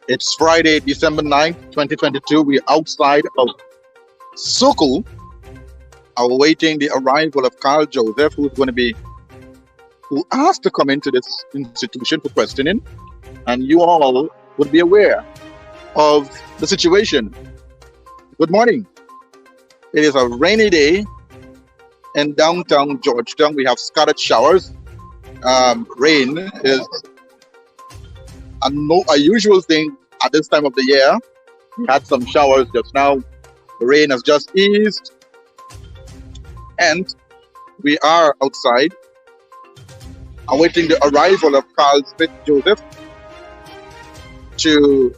It's Friday, December 9th, 2022. We're outside of SOCU, awaiting the arrival of Carl Joseph, who asked to come into this institution for questioning. And you all would be aware of the situation. Good morning. It is a rainy day in downtown Georgetown. We have scattered showers. Rain is a usual thing at this time of the year. We had some showers just now. The rain has just eased, and we are outside awaiting the arrival of Carl Smith Joseph to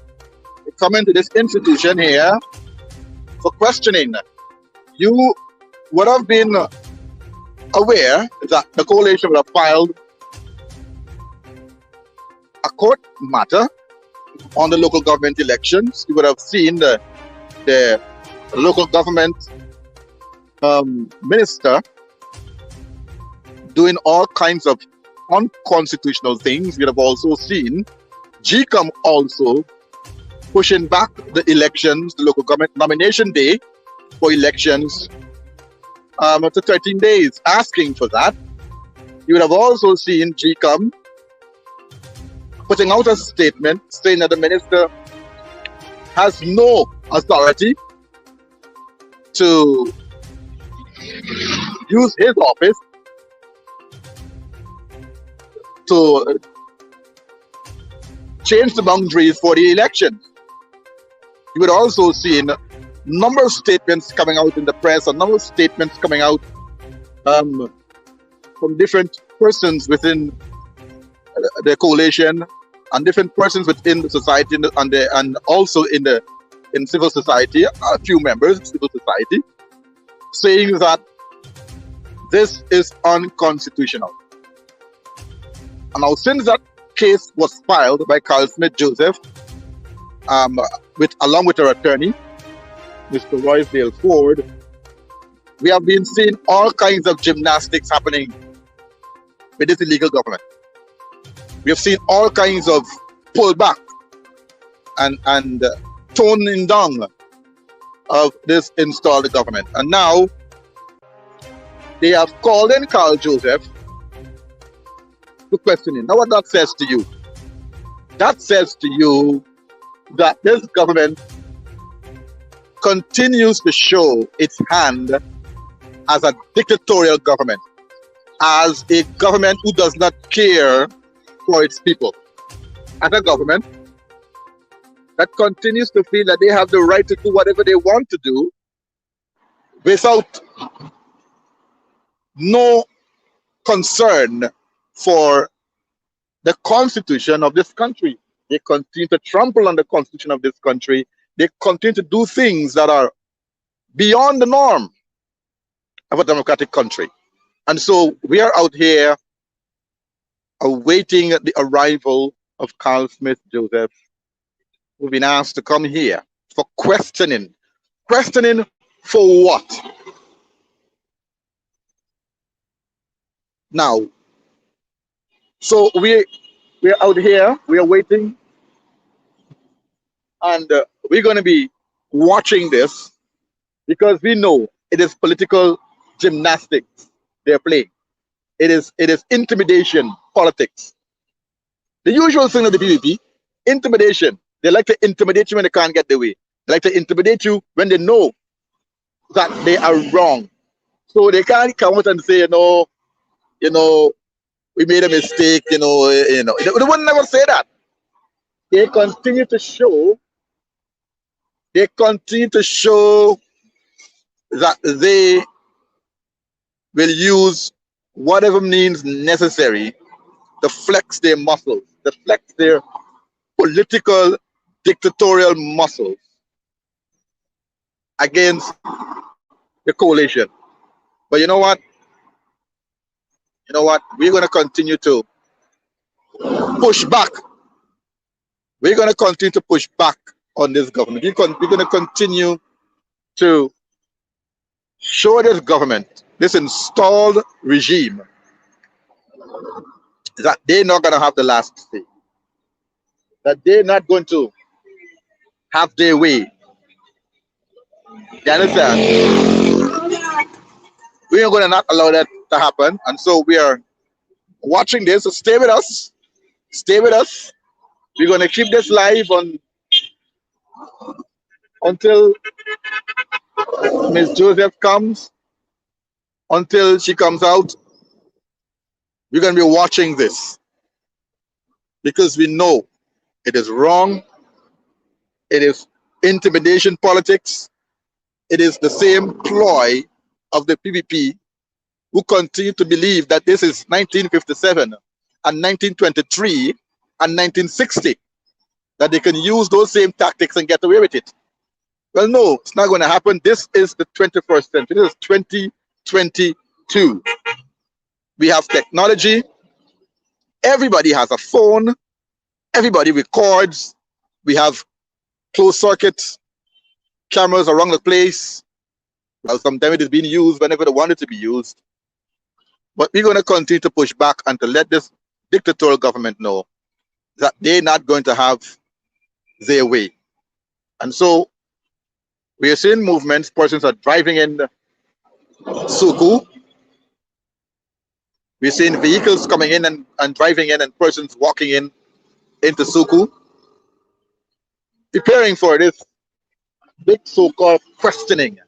come into this institution here for questioning. You would have been aware that the coalition would have filed a court matter on the local government elections. You would have seen the local government minister doing all kinds of unconstitutional things. You would have also seen GCOM also pushing back the elections, the local government nomination day for elections to 13 days, asking for that. You would have also seen GCOM putting out a statement saying that the minister has no authority to use his office to change the boundaries for the elections. You would also see a number of statements coming out in the press, a number of statements coming out from different persons within the coalition and different persons within the society and also in civil society, a few members of civil society, saying that this is unconstitutional. And now, since that case was filed by Carl Smith Joseph, along with her attorney, Mr. Roysdale Ford, we have been seeing all kinds of gymnastics happening with this illegal government. We have seen all kinds of pullback and toning down of this installed government. And now they have called in Carl Joseph to question him. Now what that says to you? That says to you that this government continues to show its hand as a dictatorial government, as a government who does not care for its people, as a government that continues to feel that they have the right to do whatever they want to do without no concern for the constitution of this country. They continue to trample on the constitution of this country. They continue to do things that are beyond the norm of a democratic country. And so we are out here awaiting the arrival of Carl Smith Joseph. We've been asked to come here for questioning. Questioning for what? Now, so we're out here, we are waiting, and we're going to be watching this because we know it is political gymnastics they're playing. It is intimidation politics. The usual thing of the PPP, intimidation, They like to intimidate you when they can't get their way. They like to intimidate you when they know that they are wrong. So they can't come out and say, you know, we made a mistake, They would never say that. They continue to show, they continue to show that they will use whatever means necessary to flex their muscles, to flex their political dictatorial muscles against the coalition. But you know what? We're going to continue to push back. We're going to continue to push back on this government. We're going to continue to show this government, this installed regime, that they're not going to have the last say, that they're not going to have their way. You understand? We are going to not allow that to happen. And so we are watching this. So stay with us. Stay with us. We're going to keep this live until Ms. Joseph comes, until she comes out. We're going to be watching this because we know it is wrong. It is intimidation politics. It is the same ploy of the PPP, who continue to believe that this is 1957 and 1923 and 1960, that they can use those same tactics and get away with it. Well, no, it's not going to happen. This is the 21st century. This is 2022. We have technology. Everybody has a phone. Everybody records. We have closed circuit cameras around the place. Well, sometimes it is being used whenever they want it to be used. But we're going to continue to push back and to let this dictatorial government know that they're not going to have their way. And so we are seeing movements. Persons are driving in SOCU. We're seeing vehicles coming in and driving in, and persons walking into SOCU, preparing for this big so-called questioning.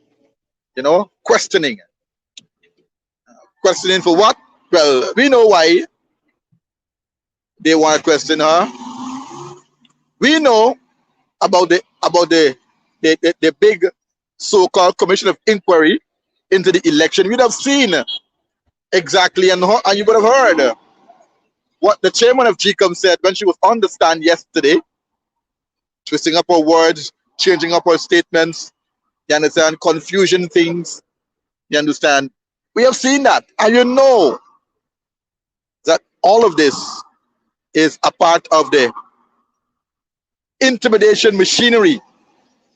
Questioning. Questioning for what? Well, we know why they want to question her. We know about the big so-called commission of inquiry into the election. We'd have seen exactly, and you would have heard what the chairman of GCOM said when she was on the stand yesterday, twisting up her words, changing up her statements. You understand? Confusion things. You understand? We have seen that, and you know that all of this is a part of the intimidation machinery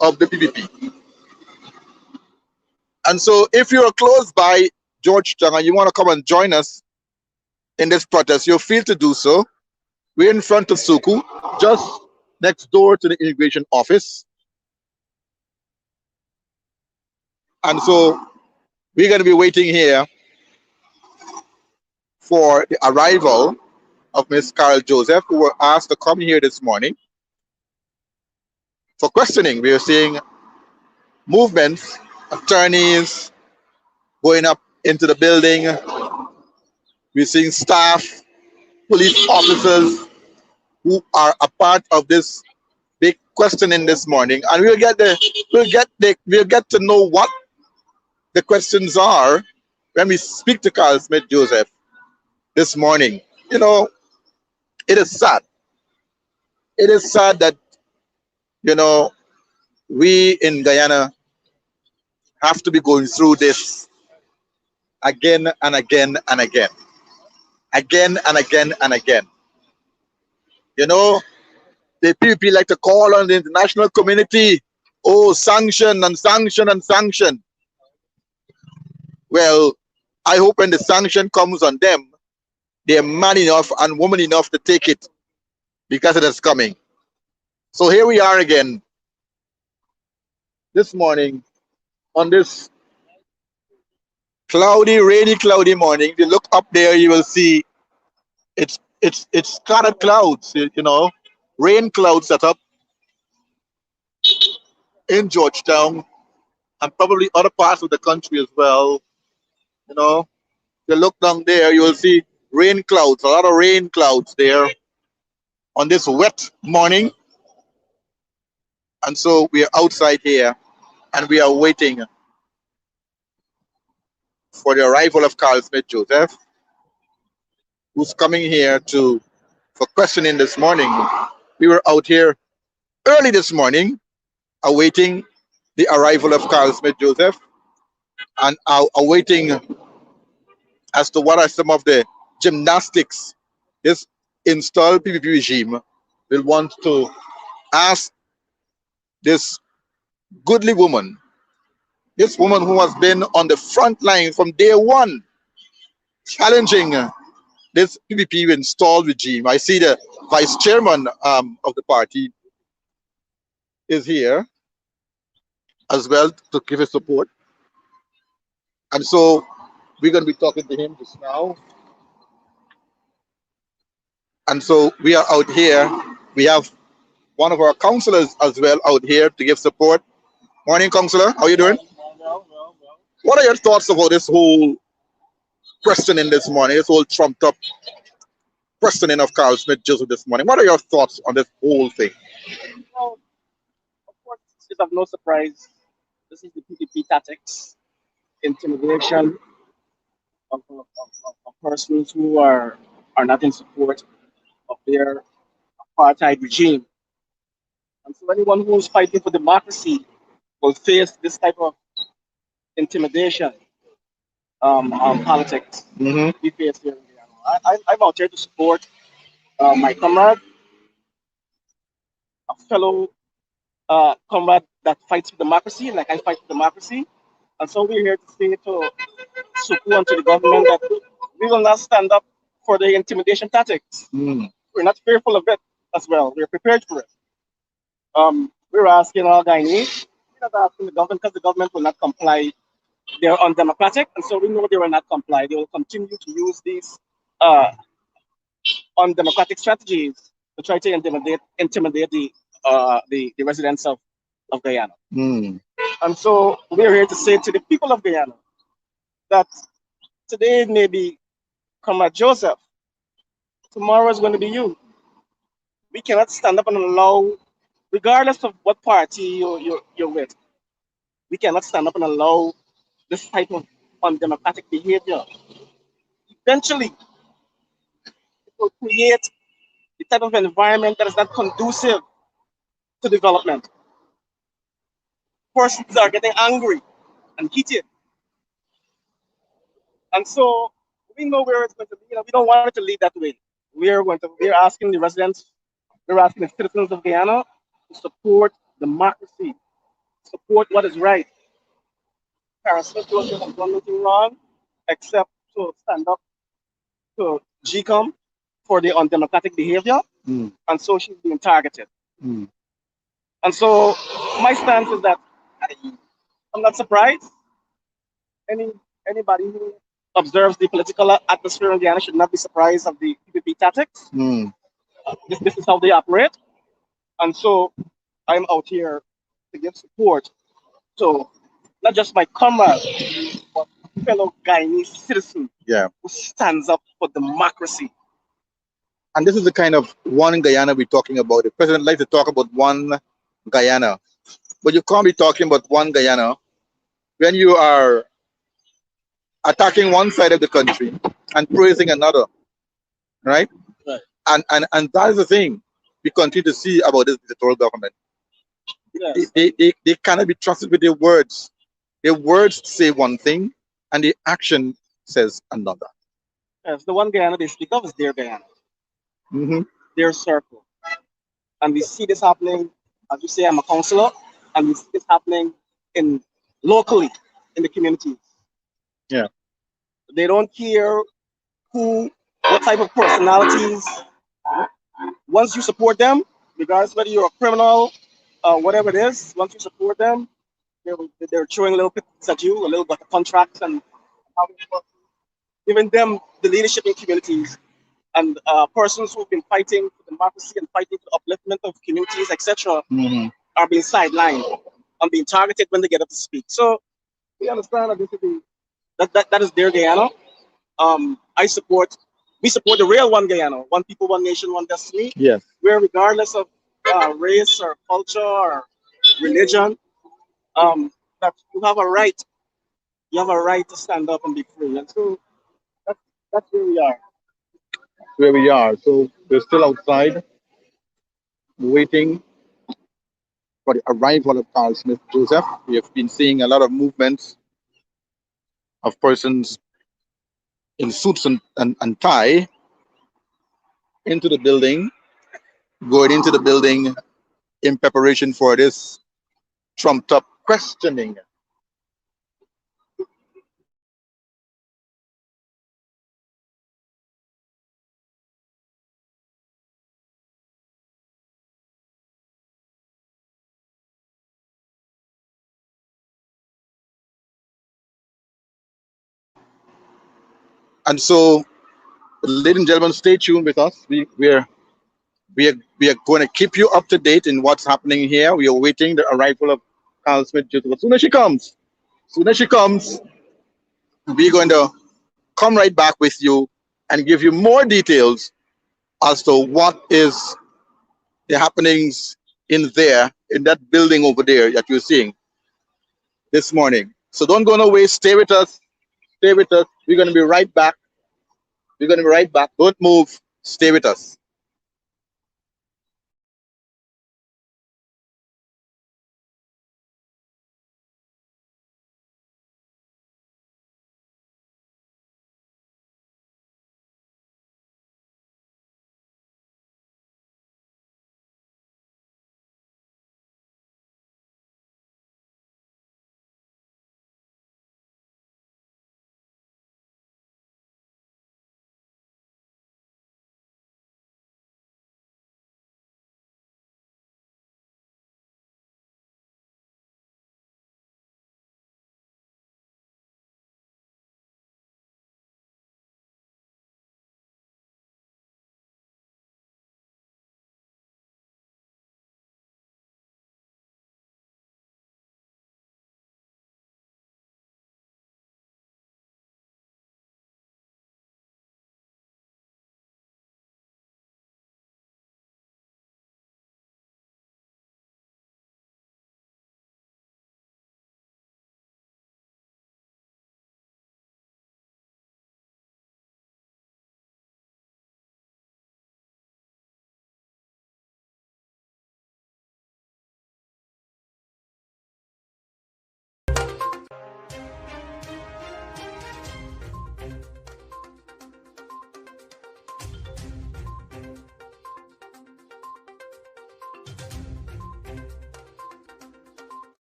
of the PPP. And so if you're close by Georgetown and you want to come and join us in this protest, you're free to do so. We're in front of SOCU, just next door to the immigration office. And so we're going to be waiting here for the arrival of Ms. Carol Joseph, who were asked to come here this morning for questioning. We are seeing movements, attorneys going up into the building. We're seeing staff, police officers who are a part of this big questioning this morning, and we'll get to know what the questions are when we speak to Carl Smith Joseph this morning. It is sad. It is sad that we in Guyana have to be going through this again and again and again. Again and again and again. The PPP like to call on the international community, sanction and sanction and sanction. Well, I hope when the sanction comes on them, they're man enough and woman enough to take it, because it is coming. So here we are again this morning on this rainy, cloudy morning. If you look up there, you will see it's scattered clouds, rain clouds set up. in Georgetown and probably other parts of the country as well. You know, you look down there, you will see rain clouds, a lot of rain clouds there on this wet morning. And so we are outside here and we are waiting for the arrival of Carl Smith Joseph, who's coming here to for questioning this morning. We were out here early this morning awaiting the arrival of Carl Smith Joseph and awaiting as to what are some of the gymnastics this installed PPP regime will want to ask this goodly woman, this woman who has been on the front line from day one, challenging this PPP installed regime. I see the vice chairman of the party is here as well to give his support. And so we're going to be talking to him just now. And so we are out here. We have one of our councillors as well out here to give support. Morning, councillor. How are you doing? Well. What are your thoughts about this whole questioning this morning, this whole trumped up questioning of Carl Smith Joseph this morning? What are your thoughts on this whole thing? Well, of course, it's of no surprise. This is the PPP tactics, intimidation of persons who are not in support of their apartheid regime. And so anyone who's fighting for democracy will face this type of intimidation politics we face here in Guyana. I'm out here to support my comrade, a fellow comrade that fights for democracy, like I fight for democracy. And so we're here to say to SOCU and to the government that we will not stand up for the intimidation tactics. We're not fearful of it as well. We're prepared for it. We're asking all Guyanese, we're not asking the government because the government will not comply. They're undemocratic, and so we know they will not comply. They will continue to use these undemocratic strategies to try to intimidate the residents of Guyana. And so we're here to say to the people of Guyana that today may be Comrade Joseph, tomorrow is going to be you. We cannot stand up and allow, regardless of what party you're with, we cannot stand up and allow this type of undemocratic behavior. Eventually, it will create the type of environment that is not conducive to development. Persons are getting angry and heated. And so we know where it's going to be. We don't want it to lead that way. We're asking the residents, we're asking the citizens of Guyana to support democracy, support what is right. Carl Smith Joseph has done nothing wrong except to stand up to GCOM for the undemocratic behavior, and so she's being targeted. And so my stance is that I'm not surprised. Anybody who observes the political atmosphere in Guyana should not be surprised of the PPP tactics. This is how they operate. And so I'm out here to give support to not just my comrade, but fellow Guyanese citizen who stands up for democracy. And this is the kind of one Guyana we're talking about. The president likes to talk about one Guyana, but you can't be talking about one Guyana when you are attacking one side of the country and praising another, right? And that is the thing we continue to see about this dictatorial government. Yes. They cannot be trusted with their words. Their words say one thing and the action says another. Yes, the one Guyana they speak of is their Guyana, their circle. And we see this happening, as you say, I'm a councillor, and we see this happening locally in the communities. Yeah. They don't care what type of personalities. Once you support them, regardless whether you're a criminal, whatever it is, once you support them, they're throwing little bits at you, a little bit of contracts, and giving them the leadership in communities. And persons who've been fighting for democracy and fighting for the upliftment of communities, etc., are being sidelined. being targeted when they get up to speak. So we understand that this is that is their Guyana. I support we support the real one Guyana, one people, one nation, one destiny. Yes. Where regardless of race or culture or religion, that you have a right to stand up and be free. And so that's that's where we are. Where we are. So we're still outside waiting for the arrival of Carl Smith Joseph. We have been seeing a lot of movements of persons in suits and tie into the building, going into the building in preparation for this trumped up questioning. And so, ladies and gentlemen, stay tuned with us. We are going to keep you up to date in what's happening here. We are waiting the arrival of Carl Smith Joseph. As soon as she comes, we're going to come right back with you and give you more details as to what is the happenings in there, in that building over there that you're seeing this morning. So don't go away. Stay with us. Stay with us. We're going to be right back. We're going to be right back. Don't move. Stay with us.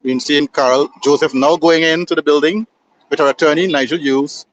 We've seen Carl Joseph now going into the building with our attorney, Nigel Hughes.